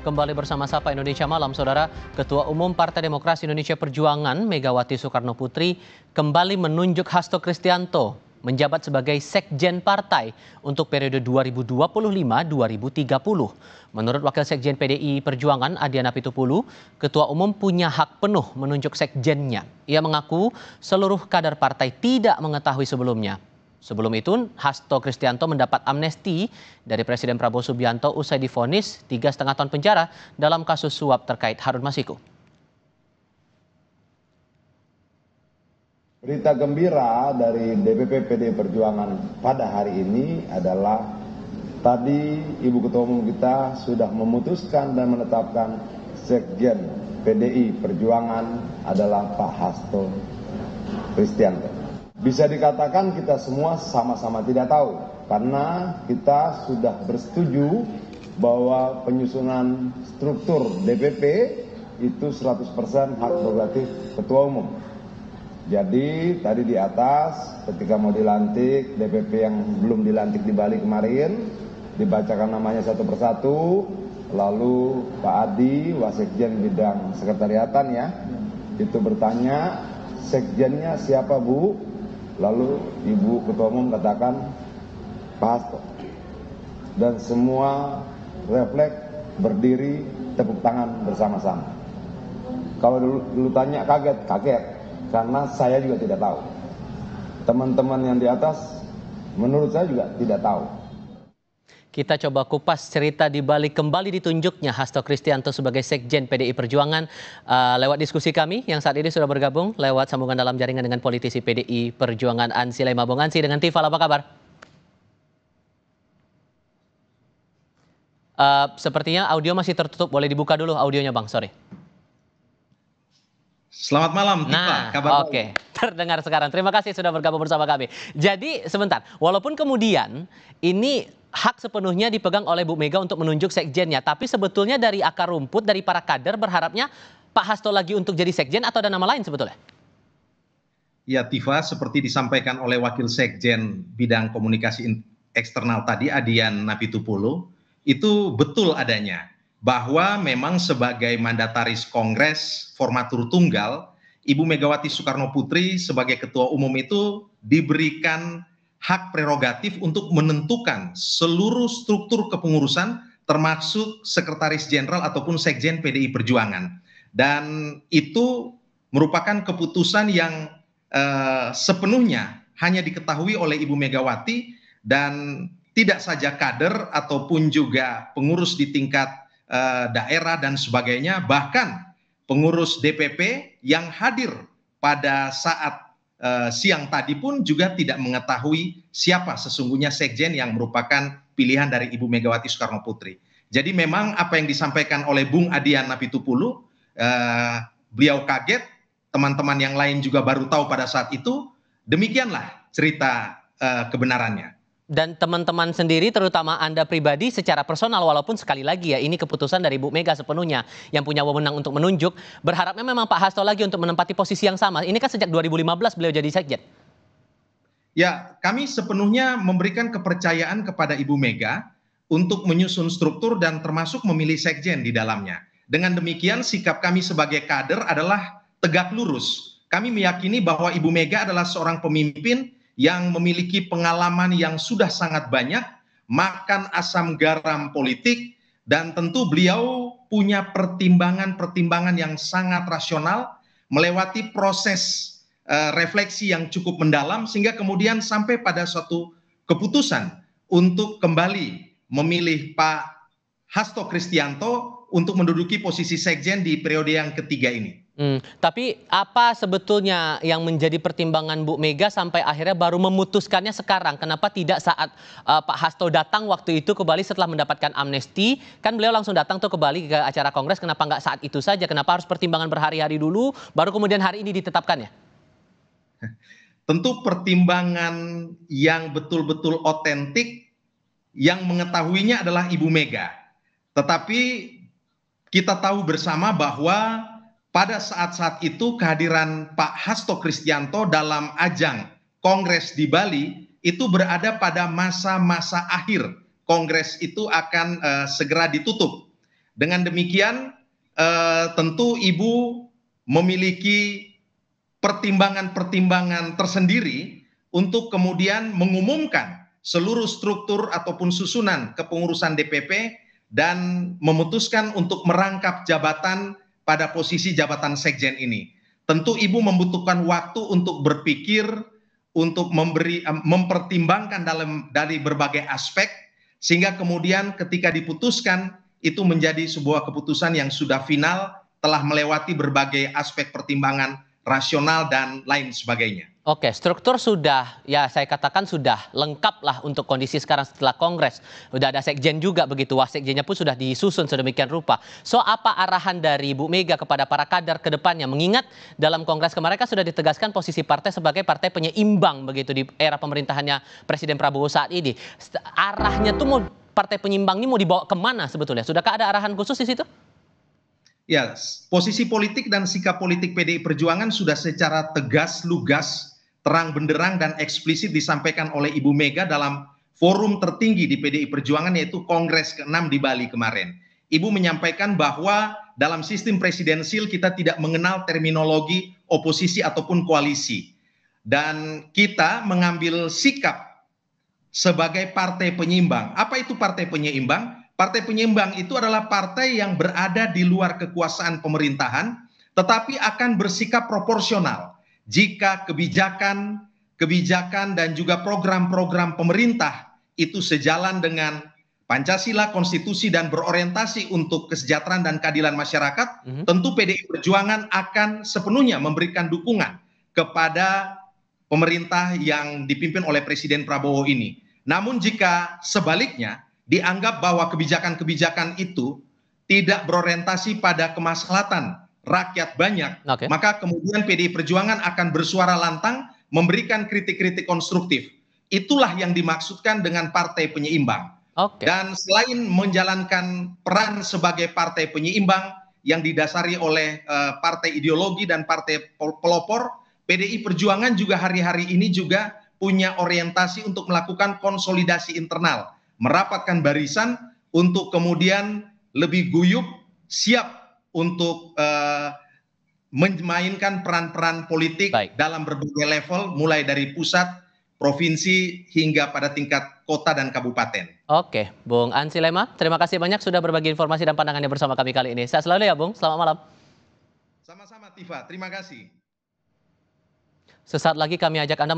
Kembali bersama Sapa Indonesia Malam, Saudara. Ketua Umum Partai Demokrasi Indonesia Perjuangan, Megawati Soekarnoputri, kembali menunjuk Hasto Kristianto menjabat sebagai Sekjen Partai untuk periode 2025-2030. Menurut Wakil Sekjen PDI Perjuangan, Adian Apitupulu, Ketua Umum punya hak penuh menunjuk sekjennya. Ia mengaku seluruh kader partai tidak mengetahui sebelumnya. Sebelum itu, Hasto Kristianto mendapat amnesti dari Presiden Prabowo Subianto usai divonis 3,5 tahun penjara dalam kasus suap terkait Harun Masiku. Berita gembira dari DPP PDI Perjuangan pada hari ini adalah tadi Ibu Ketua Umum kita sudah memutuskan dan menetapkan Sekjen PDI Perjuangan adalah Pak Hasto Kristianto. Bisa dikatakan kita semua sama-sama tidak tahu, karena kita sudah bersetuju bahwa penyusunan struktur DPP itu 100% hak prerogatif Ketua Umum. Jadi tadi di atas ketika mau dilantik, DPP yang belum dilantik di Bali kemarin, dibacakan namanya satu persatu, lalu Pak Adi, Wasekjen bidang sekretariatan ya, itu bertanya, sekjennya siapa Bu? Lalu Ibu Ketua Umum katakan Pak Hasto. Dan semua refleks berdiri tepuk tangan bersama-sama. Kalau dulu tanya kaget karena saya juga tidak tahu. Teman-teman yang di atas menurut saya juga tidak tahu. Kita coba kupas cerita di balik kembali ditunjuknya Hasto Kristianto sebagai Sekjen PDI Perjuangan lewat diskusi kami yang saat ini sudah bergabung lewat sambungan dalam jaringan dengan politisi PDI Perjuangan Ansy Lema. Bung Ansy, dengan Tifal, apa kabar? Sepertinya audio masih tertutup, boleh dibuka dulu audionya Bang, sorry. Selamat malam, Tifal. Kabar Oke, terdengar sekarang. Terima kasih sudah bergabung bersama kami. Jadi sebentar, walaupun kemudian ini hak sepenuhnya dipegang oleh Bu Mega untuk menunjuk sekjennya, tapi sebetulnya dari akar rumput, dari para kader berharapnya Pak Hasto lagi untuk jadi sekjen atau ada nama lain sebetulnya? Ya, Tifa, seperti disampaikan oleh Wakil Sekjen Bidang Komunikasi Eksternal tadi, Adian Apitupulu, itu betul adanya. Bahwa memang sebagai mandataris Kongres formatur tunggal, Ibu Megawati Soekarnoputri sebagai Ketua Umum itu diberikan hak prerogatif untuk menentukan seluruh struktur kepengurusan termasuk Sekretaris Jenderal ataupun Sekjen PDI Perjuangan. Dan itu merupakan keputusan yang sepenuhnya hanya diketahui oleh Ibu Megawati dan tidak saja kader ataupun juga pengurus di tingkat daerah dan sebagainya, bahkan pengurus DPP yang hadir pada saat siang tadi pun juga tidak mengetahui siapa sesungguhnya sekjen yang merupakan pilihan dari Ibu Megawati Soekarnoputri. Jadi memang apa yang disampaikan oleh Bung Adian Apitupulu, beliau kaget, teman-teman yang lain juga baru tahu pada saat itu. Demikianlah cerita kebenarannya. Dan teman-teman sendiri, terutama Anda pribadi secara personal, walaupun sekali lagi ya ini keputusan dari Bu Mega sepenuhnya yang punya wewenang untuk menunjuk, berharapnya memang Pak Hasto lagi untuk menempati posisi yang sama. Ini kan sejak 2015 beliau jadi sekjen. Ya, kami sepenuhnya memberikan kepercayaan kepada Ibu Mega untuk menyusun struktur dan termasuk memilih sekjen di dalamnya. Dengan demikian sikap kami sebagai kader adalah tegak lurus. Kami meyakini bahwa Ibu Mega adalah seorang pemimpin yang memiliki pengalaman yang sudah sangat banyak, makan asam garam politik, dan tentu beliau punya pertimbangan-pertimbangan yang sangat rasional, melewati proses refleksi yang cukup mendalam, sehingga kemudian sampai pada suatu keputusan untuk kembali memilih Pak Hasto Kristianto untuk menduduki posisi sekjen di periode yang ketiga ini. Tapi apa sebetulnya yang menjadi pertimbangan Bu Mega sampai akhirnya baru memutuskannya sekarang? Kenapa tidak saat Pak Hasto datang waktu itu ke Bali setelah mendapatkan amnesti? Kan beliau langsung datang tuh ke Bali ke acara kongres, kenapa nggak saat itu saja? Kenapa harus pertimbangan berhari-hari dulu, baru kemudian hari ini ditetapkannya? Tentu pertimbangan yang betul-betul otentik yang mengetahuinya adalah Ibu Mega. Tetapi kita tahu bersama bahwa pada saat-saat itu kehadiran Pak Hasto Kristianto dalam ajang kongres di Bali itu berada pada masa-masa akhir. Kongres itu akan segera ditutup. Dengan demikian tentu Ibu memiliki pertimbangan-pertimbangan tersendiri untuk kemudian mengumumkan seluruh struktur ataupun susunan kepengurusan DPP dan memutuskan untuk merangkap jabatan pada posisi jabatan sekjen ini. Tentu Ibu membutuhkan waktu untuk berpikir, untuk mempertimbangkan dari berbagai aspek, sehingga kemudian ketika diputuskan itu menjadi sebuah keputusan yang sudah final, telah melewati berbagai aspek pertimbangan rasional dan lain sebagainya. Oke, struktur sudah, ya saya katakan sudah lengkap lah untuk kondisi sekarang setelah Kongres. Udah ada sekjen juga begitu, wasekjennya pun sudah disusun sedemikian rupa. So, apa arahan dari Bu Mega kepada para kader ke depannya? Mengingat dalam Kongres kemarin kan sudah ditegaskan posisi partai sebagai partai penyeimbang begitu di era pemerintahannya Presiden Prabowo saat ini. Arahnya tuh mau partai penyimbang ini mau dibawa kemana sebetulnya? Sudahkah ada arahan khusus di situ? Ya, posisi politik dan sikap politik PDI Perjuangan sudah secara tegas, lugas, terang benderang dan eksplisit disampaikan oleh Ibu Mega dalam forum tertinggi di PDI Perjuangan, yaitu Kongres ke-6 di Bali kemarin. Ibu menyampaikan bahwa dalam sistem presidensil kita tidak mengenal terminologi oposisi ataupun koalisi. Dan kita mengambil sikap sebagai partai penyeimbang. Apa itu partai penyeimbang? Partai penyeimbang itu adalah partai yang berada di luar kekuasaan pemerintahan, tetapi akan bersikap proporsional jika kebijakan dan juga program-program pemerintah itu sejalan dengan Pancasila, konstitusi, dan berorientasi untuk kesejahteraan dan keadilan masyarakat. Tentu PDI Perjuangan akan sepenuhnya memberikan dukungan kepada pemerintah yang dipimpin oleh Presiden Prabowo ini. Namun jika sebaliknya dianggap bahwa kebijakan-kebijakan itu tidak berorientasi pada kemaslahatan rakyat banyak, maka kemudian PDI Perjuangan akan bersuara lantang memberikan kritik-kritik konstruktif. Itulah yang dimaksudkan dengan partai penyeimbang. Dan selain menjalankan peran sebagai partai penyeimbang yang didasari oleh partai ideologi dan partai pelopor, PDI Perjuangan juga hari-hari ini juga punya orientasi untuk melakukan konsolidasi internal, merapatkan barisan untuk kemudian lebih guyup, siap untuk memainkan peran-peran politik dalam berbagai level, mulai dari pusat, provinsi, hingga pada tingkat kota dan kabupaten. Oke, Bung Ansi Lema, terima kasih banyak sudah berbagi informasi dan pandangannya bersama kami kali ini. Sehat selalu ya, Bung. Selamat malam. Sama-sama, Tifa. Terima kasih. Sesaat lagi kami ajak Anda